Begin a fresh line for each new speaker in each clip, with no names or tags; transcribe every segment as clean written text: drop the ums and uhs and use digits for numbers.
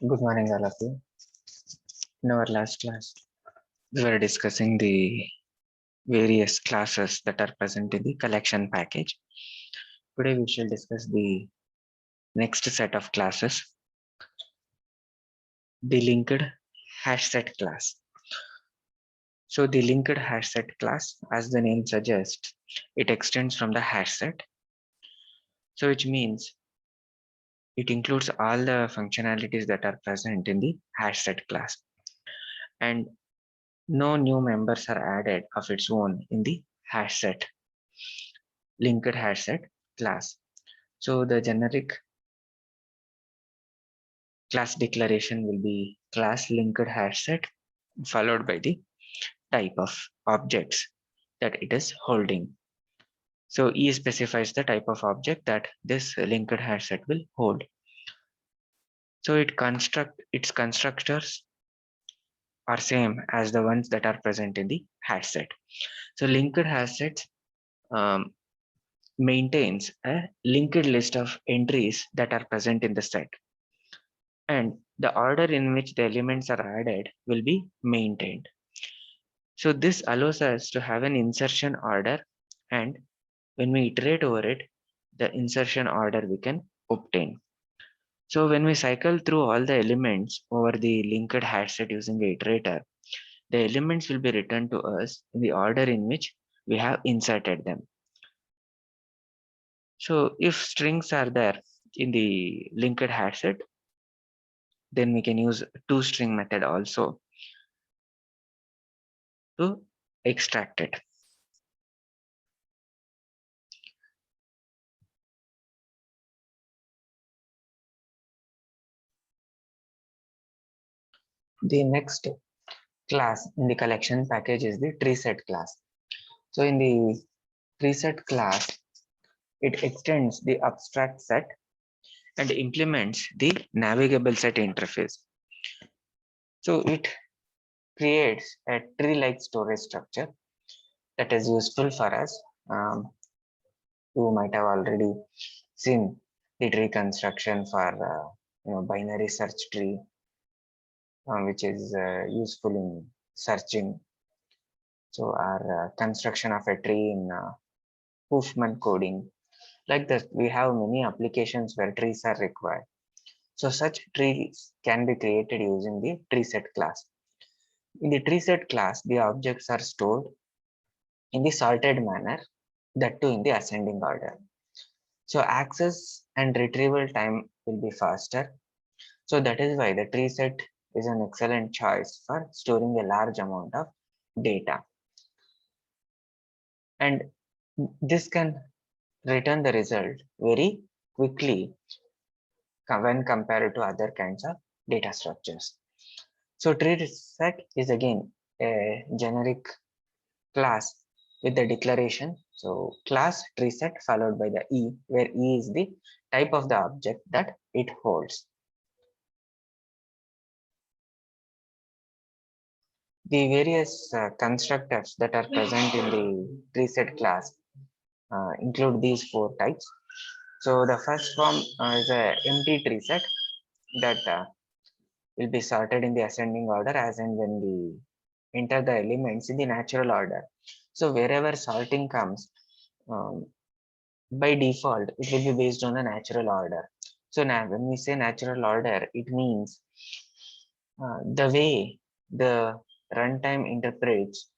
Good morning, all of you. In our last class, we were discussing the various classes that are present in the collection package. Today, we shall discuss the next set of classes, the linked hash set class. So, the linked hash set class, as the name suggests, it extends from the hash set. So, which means it includes all the functionalities that are present in the hash set class. And no new members are added of its own in the hash set, linked hash set class. So the generic class declaration will be class linked hash set followed by the type of objects that it is holding. So E specifies the type of object that this linked hash set will hold. So its constructors are same as the ones that are present in the hash set. So linked hash set um, maintains a linked list of entries that are present in the set, and the order in which the elements are added will be maintained. So this allows us to have an insertion order, and when we iterate over it, the insertion order we can obtain. So when we cycle through all the elements over the linked hash set using the iterator, the elements will be returned to us in the order in which we have inserted them. So if strings are there in the linked hash set, then we can use toString method also to extract it. The next class in the collection package is the tree set class. So in the tree set class, it extends the abstract set and implements the navigable set interface. So it creates a tree-like storage structure that is useful for us. You might have already seen the tree construction for binary search tree, which is useful in searching. So our construction of a tree in Huffman coding. Like that, we have many applications where trees are required. So such trees can be created using the tree set class. In the tree set class, the objects are stored in the sorted manner, that too in the ascending order. So access and retrieval time will be faster. So that is why the tree set is an excellent choice for storing a large amount of data. And this can return the result very quickly when compared to other kinds of data structures. So tree set is again a generic class with the declaration. So class tree set followed by the E, where E is the type of the object that it holds. The various constructors that are present in the tree set class include these four types. So the first form is a empty tree set that will be sorted in the ascending order as and when we enter the elements in the natural order. So wherever sorting comes, um, by default, it will be based on the natural order. So now when we say natural order, it means the way the runtime interprets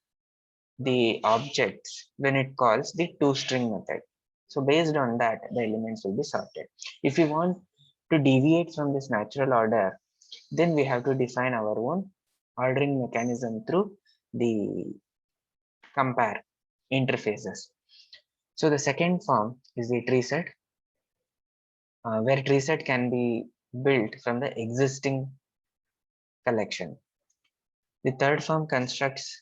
the objects when it calls the toString method. So based on that, the elements will be sorted. If we want to deviate from this natural order, then we have to define our own ordering mechanism through the compare interfaces. So the second form is the tree set, where tree set can be built from the existing collection. The third form constructs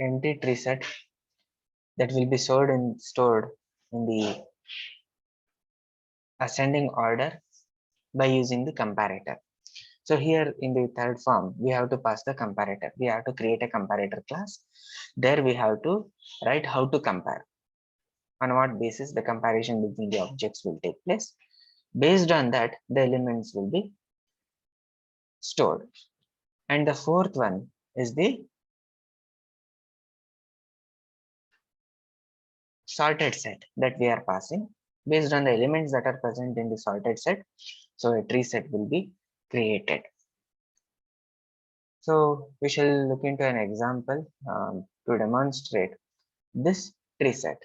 empty tree set that will be stored in the ascending order by using the comparator. So here in the third form, we have to pass the comparator. We have to create a comparator class. There we have to write how to compare, on what basis the comparison between the objects will take place. Based on that, the elements will be stored. And the fourth one is the sorted set that we are passing based on the elements that are present in the sorted set. So a tree set will be created. So we shall look into an example to demonstrate this tree set.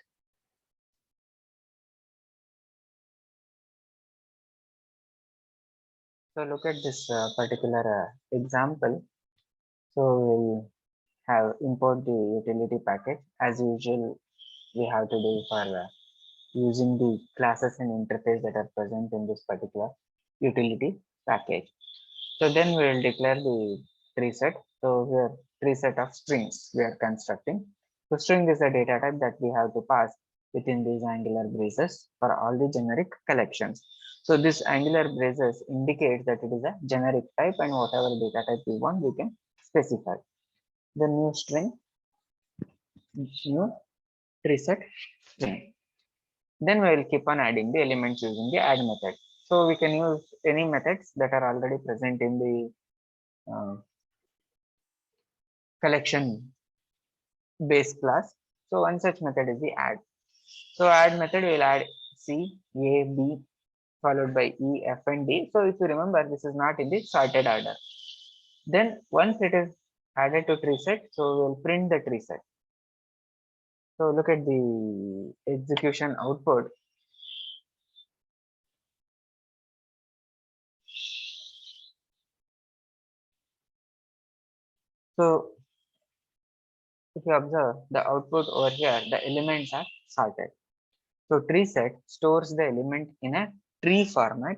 So look at this particular example. So we'll have import the utility package as usual. We have to do for using the classes and interface that are present in this particular utility package. So then we will declare the tree set. So here tree set of strings we are constructing. So string is a data type that we have to pass within these angular braces for all the generic collections. So this angular braces indicates that it is a generic type, and whatever data type we want, we can specify. The new string, new tree set string. Then we will keep on adding the elements using the add method. So we can use any methods that are already present in the collection base class. So one such method is the add. So add method will add C, A, B followed by E, F and D. So if you remember, this is not in the sorted order. Then once it is added to tree set, so we'll print the tree set. So look at the execution output. So if you observe the output over here, the elements are sorted. So tree set stores the element in a tree format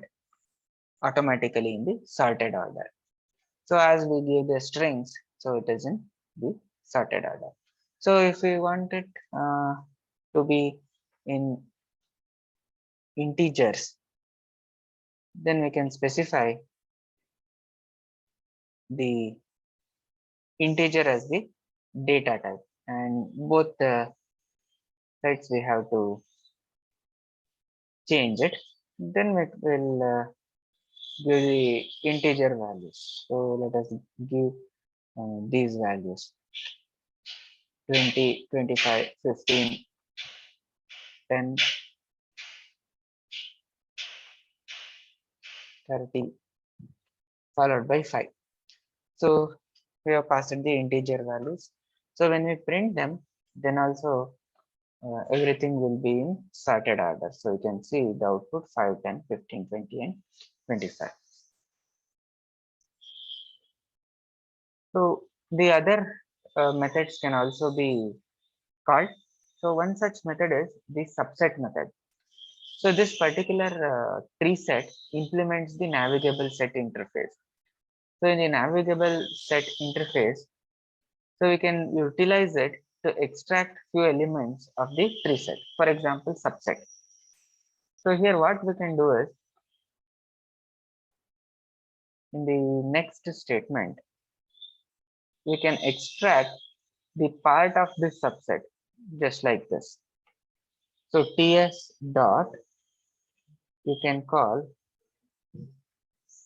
automatically in the sorted order. So as we give the strings, so it is in the sorted order. So if we want it to be in integers, then we can specify the integer as the data type, and both the sides we have to change it. Then we will give the integer values. So let us give these values 20, 25, 15, 10, 30 followed by 5. So we have passed the integer values. So when we print them, then also everything will be in sorted order. So you can see the output 5, 10, 15, 20 and 25. So the other methods can also be called. So one such method is the subset method. So this particular tree set implements the navigable set interface. So in the navigable set interface, so we can utilize it to extract few elements of the tree set. For example, subset. So here what we can do is in the next statement, we can extract the part of this subset just like this. So ts dot, you can call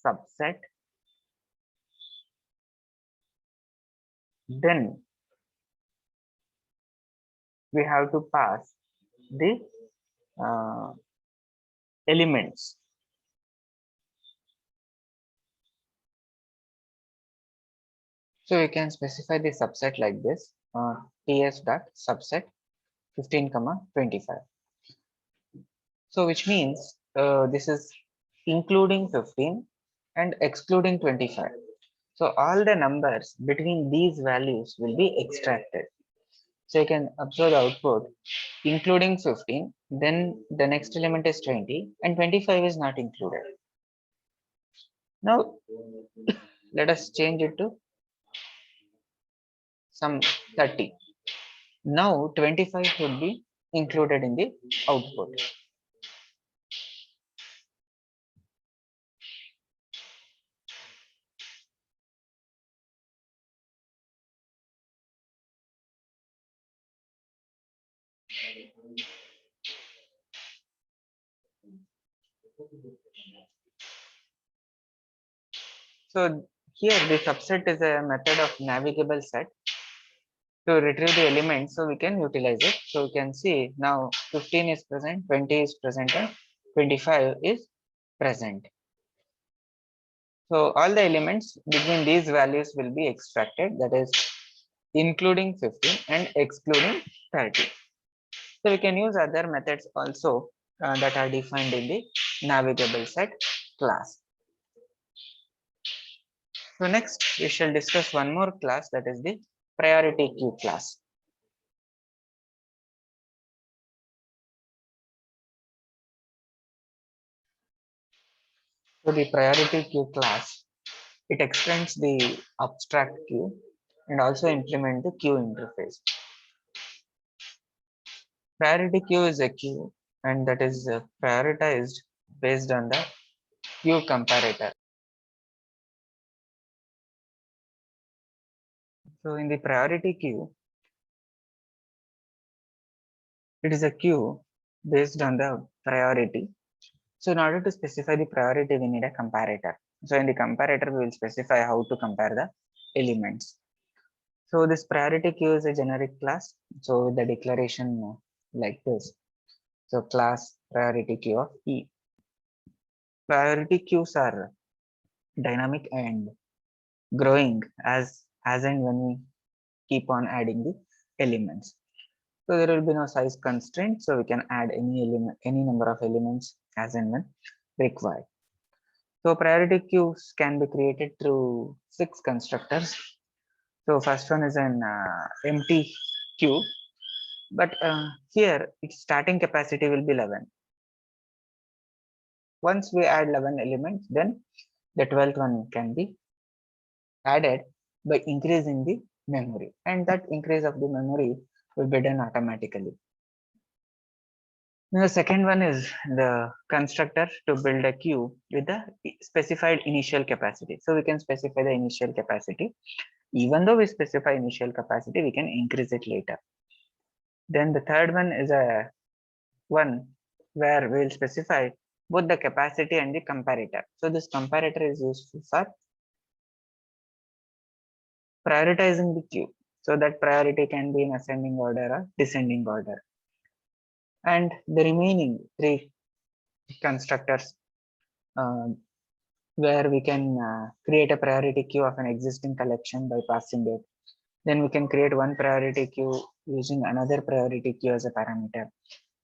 subset, then we have to pass the uh, elements. So you can specify the subset like this, ts dot subset 15 comma 25. So which means this is including 15 and excluding 25. So all the numbers between these values will be extracted. So you can observe the output including 15, then the next element is 20 and 25 is not included. Now let us change it to some 30. Now 25 would be included in the output. So here the subset is a method of navigable set to retrieve the elements, so we can utilize it. So we can see now 15 is present, 20 is present, and 25 is present. So all the elements between these values will be extracted, that is including 15 and excluding 30. So we can use other methods also that are defined in the navigable set class. So next we shall discuss one more class, that is the priority queue class. So the priority queue class, it extends the abstract queue and also implement the queue interface. Priority queue is a queue and that is prioritized based on the queue comparator. So in the priority queue, it is a queue based on the priority. So in order to specify the priority, we need a comparator. So in the comparator, we will specify how to compare the elements. So this priority queue is a generic class. So the declaration like this. So class priority queue of E. Priority queues are dynamic and growing as and when we keep on adding the elements. So there will be no size constraint. So we can add any element, any number of elements as and when required. So priority queues can be created through 6 constructors. So first one is an empty queue, but here its starting capacity will be 11. Once we add 11 elements, then the 12th one can be added by increasing the memory, and that increase of the memory will be done automatically. Now the second one is the constructor to build a queue with the specified initial capacity. So we can specify the initial capacity. Even though we specify initial capacity, we can increase it later. Then the third one is a one where we will specify both the capacity and the comparator. So this comparator is useful for prioritizing the queue. So that priority can be in ascending order or descending order. And the remaining 3 constructors where we can create a priority queue of an existing collection by passing it. Then we can create one priority queue using another priority queue as a parameter.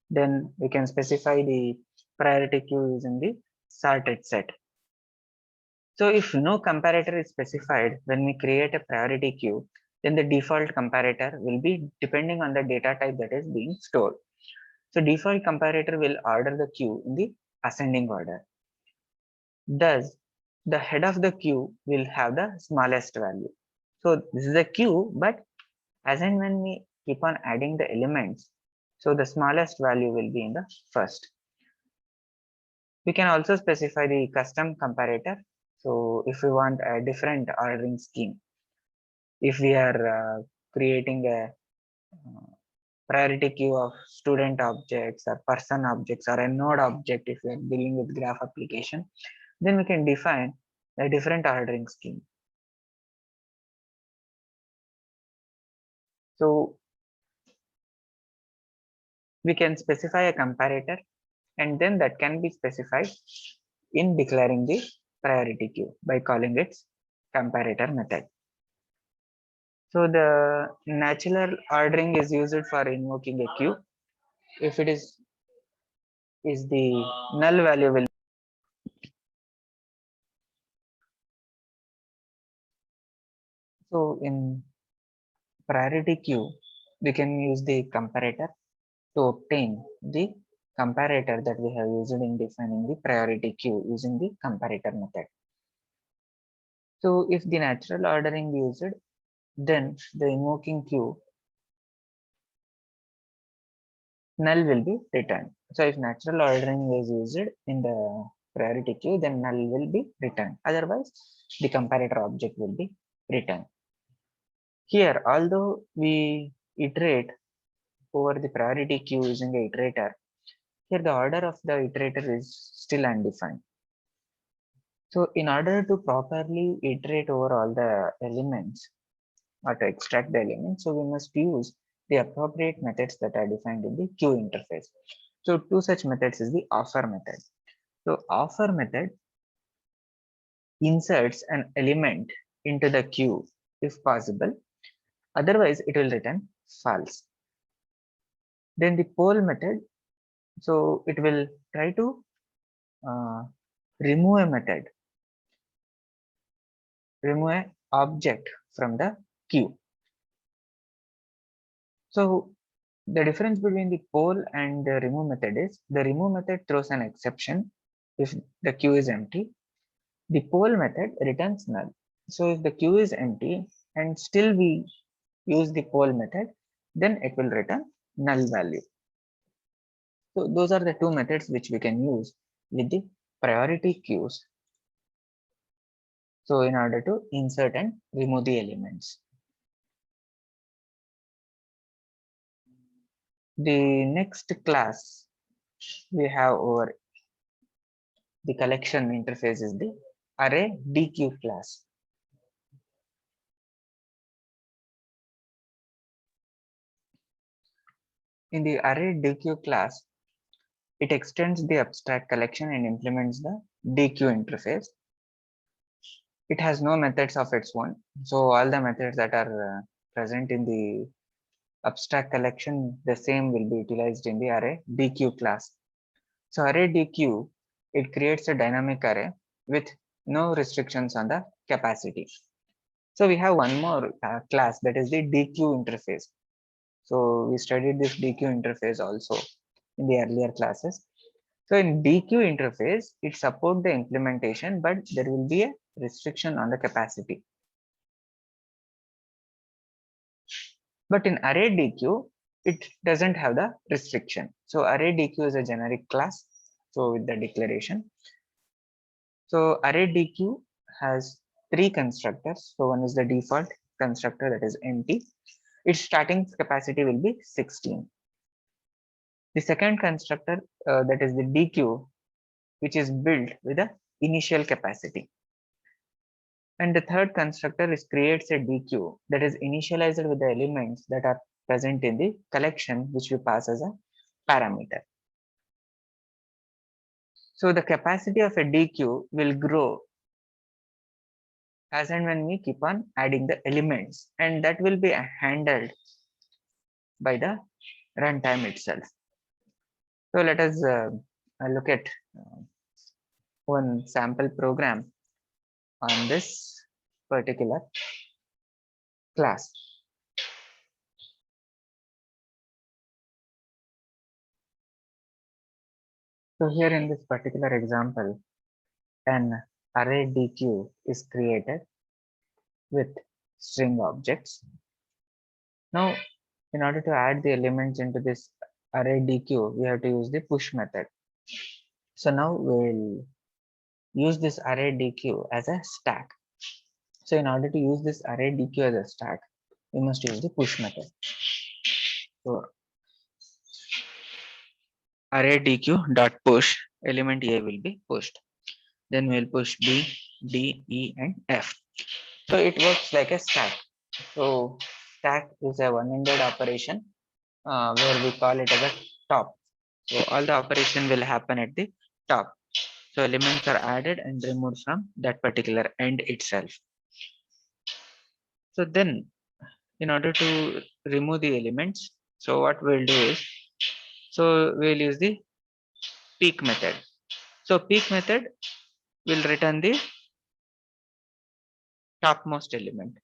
Then we can specify the priority queue using the sorted set. So if no comparator is specified when we create a priority queue, then the default comparator will be depending on the data type that is being stored. So default comparator will order the queue in the ascending order. Thus, the head of the queue will have the smallest value. So this is a queue, but as and when we keep on adding the elements, so the smallest value will be in the first. We can also specify the custom comparator. So if we want a different ordering scheme, if we are creating a priority queue of student objects or person objects or a node object, if we are dealing with graph application, then we can define a different ordering scheme. So we can specify a comparator and then that can be specified in declaring the priority queue by calling its comparator method. So the natural ordering is used for invoking a queue. If it is the null value will. So in priority queue, we can use the comparator to obtain the comparator that we have used in defining the priority queue using the comparator method. So if the natural ordering used, then the invoking queue null will be returned. So if natural ordering is used in the priority queue, then null will be returned. Otherwise, the comparator object will be returned. Here, although we iterate over the priority queue using the iterator, here the order of the iterator is still undefined. So in order to properly iterate over all the elements or to extract the elements, so we must use the appropriate methods that are defined in the queue interface. So two such methods is the offer method. So offer method inserts an element into the queue if possible, otherwise it will return false. Then the poll method, so it will try to uh, remove a method, remove an object from the queue. So the difference between the poll and the remove method is the remove method throws an exception if the queue is empty. The poll method returns null. So if the queue is empty and still we use the poll method, then it will return null value. So those are the two methods which we can use with the priority queues. So in order to insert and remove the elements. The next class we have over the collection interface is the array DQ class. In the array DQ class, it extends the abstract collection and implements the DQ interface. It has no methods of its own. So all the methods that are present in the abstract collection, the same will be utilized in the array DQ class. So array DQ, it creates a dynamic array with no restrictions on the capacity. So we have one more class, that is the DQ interface. So we studied this DQ interface also in the earlier classes. So in DQ interface, it supports the implementation, but there will be a restriction on the capacity. But in array DQ, it doesn't have the restriction. So array DQ is a generic class. So with the declaration. So array DQ has three constructors. So one is the default constructor, that is empty. Its starting capacity will be 16. The second constructor, that is the DQ, which is built with the initial capacity. And the third constructor is creates a DQ that is initialized with the elements that are present in the collection, which we pass as a parameter. So the capacity of a DQ will grow as and when we keep on adding the elements, and that will be handled by the runtime itself. So let us look at one sample program on this particular class. So here in this particular example, an array DQ is created with string objects. Now, in order to add the elements into this array DQ, we have to use the push method. So now we'll use this array DQ as a stack. So in order to use this array DQ as a stack, we must use the push method. So array DQ dot push, element A will be pushed. Then we'll push B, D, E, and F. So it works like a stack. So stack is a one-ended operation where we call it as a top. So all the operation will happen at the top. So elements are added and removed from that particular end itself. So then in order to remove the elements, so what we'll do is, so we'll use the peek method. So peek method will return the topmost element.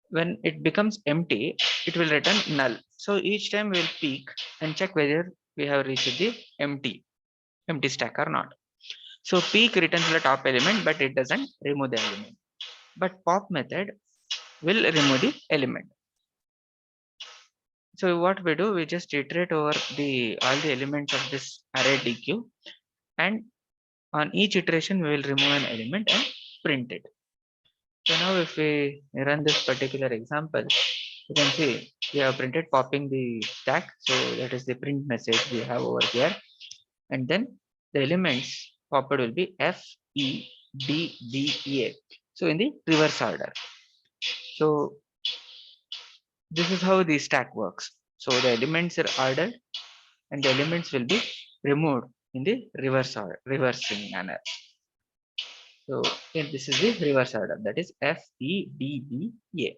When it becomes empty, it will return null. So each time we'll peek and check whether we have reached the empty stack or not. So peek returns the top element, but it doesn't remove the element. But pop method will remove the element. So what we do, we just iterate over all the elements of this array DQ, and on each iteration we will remove an element and print it. So now if we run this particular example, you can see we have printed popping the stack. So that is the print message we have over here. And then the elements popped will be F, E, D, B, A. So in the reverse order. So this is how the stack works. So the elements are ordered and the elements will be removed in the reverse order, reversing manner. So this is the reverse order, that is F, E, D, B, A.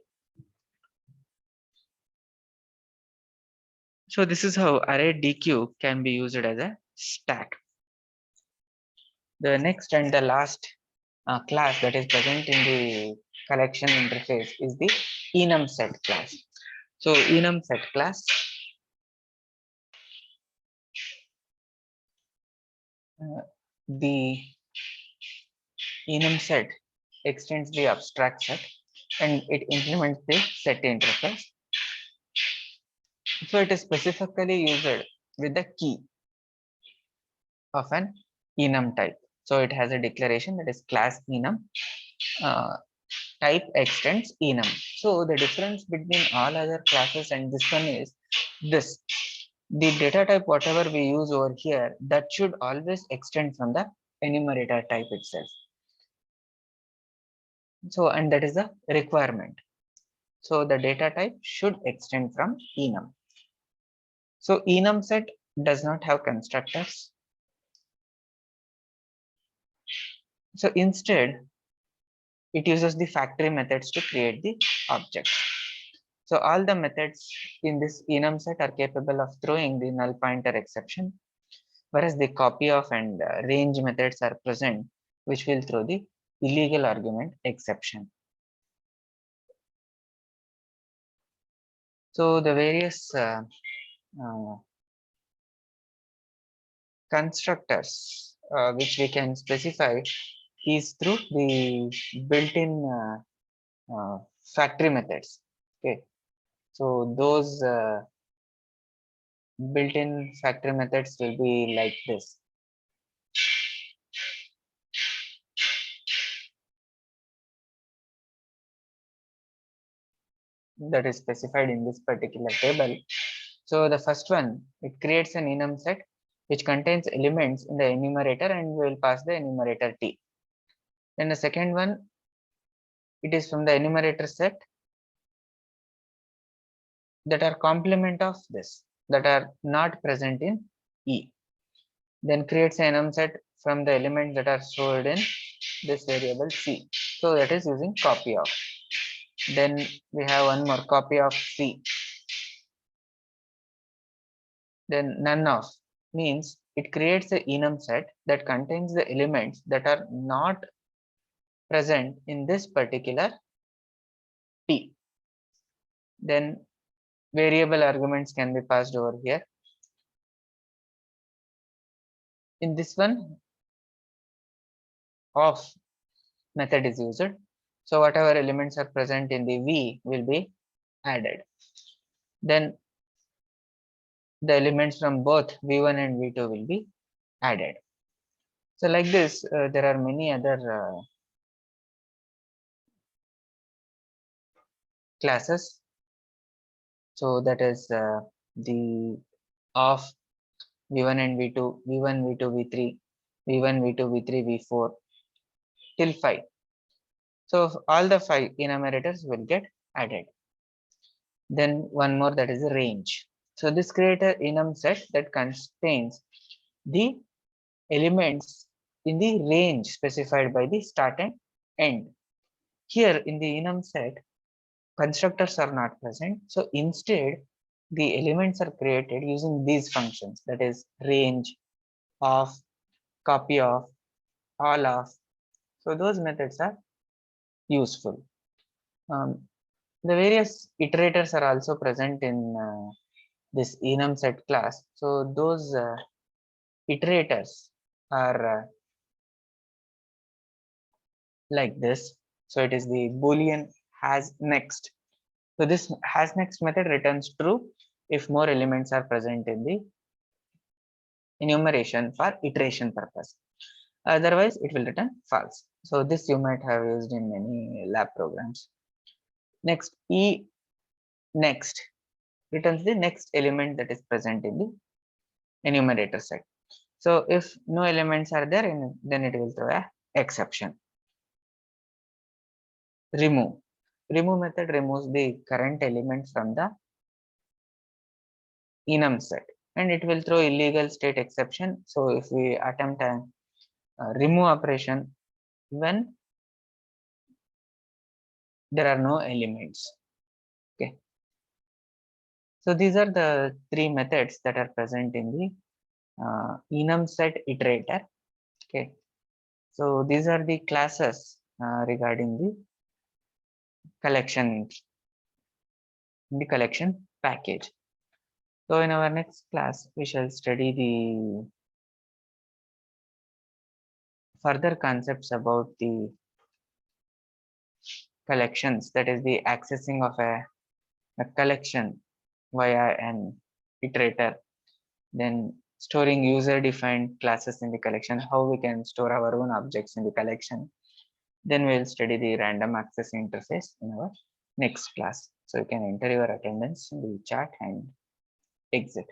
So this is how array DQ can be used as a stack. The next and the last class that is present in the collection interface is the enum set class. So enum set class the enum set extends the abstract set and it implements the set interface. So it is specifically used with the key of an enum type. So it has a declaration that is class enum. Type extends enum. So the difference between all other classes and this one is this. The data type, whatever we use over here, that should always extend from the enumerator type itself. So, and that is the requirement. So the data type should extend from enum. So enum set does not have constructors. So instead, it uses the factory methods to create the objects. So all the methods in this enum set are capable of throwing the null pointer exception, whereas the copy of and range methods are present, which will throw the illegal argument exception. So the various constructors which we can specify is through the built-in factory methods. Okay, so those built-in factory methods will be like this. That is specified in this particular table. So the first one, it creates an enum set which contains elements in the enumerator and we will pass the enumerator T. Then the second one, it is from the enumerator set that are complement of this, that are not present in E. Then creates an enum set from the elements that are stored in this variable C. So that is using copy of. Then we have one more copy of C. Then none of means it creates a enum set that contains the elements that are not present in this particular P. Then variable arguments can be passed over here. In this one, of method is used. So whatever elements are present in the V will be added. Then the elements from both V1 and V2 will be added. So like this, there are many other classes. So that is the of V1 and V2, V1, V2, V3, V1, V2, V3, V4 till 5. So all the 5 enumerators will get added. Then one more, that is a range. So this creates an enum set that contains the elements in the range specified by the start and end. Here in the enum set, constructors are not present. So instead, the elements are created using these functions, that is range, of, copy of, all of. So those methods are useful. The various iterators are also present in this enum set class. So those iterators are like this. So it is the Boolean has next. So this has next method returns true if more elements are present in the enumeration for iteration purpose. Otherwise, it will return false. So this you might have used in many lab programs. Next, E next returns the next element that is present in the enumerator set. So if no elements are there, then it will throw a exception. remove. Remove method removes the current element from the enum set, and it will throw illegal state exception. So if we attempt a remove operation when there are no elements. Okay. So these are the three methods that are present in the enum set iterator. Okay. So these are the classes regarding the collection in the collection package. So in our next class, we shall study the further concepts about the collections, that is the accessing of a collection via an iterator, then storing user defined classes in the collection, how we can store our own objects in the collection. Then we'll study the random access interface in our next class. So you can enter your attendance in the chat and exit.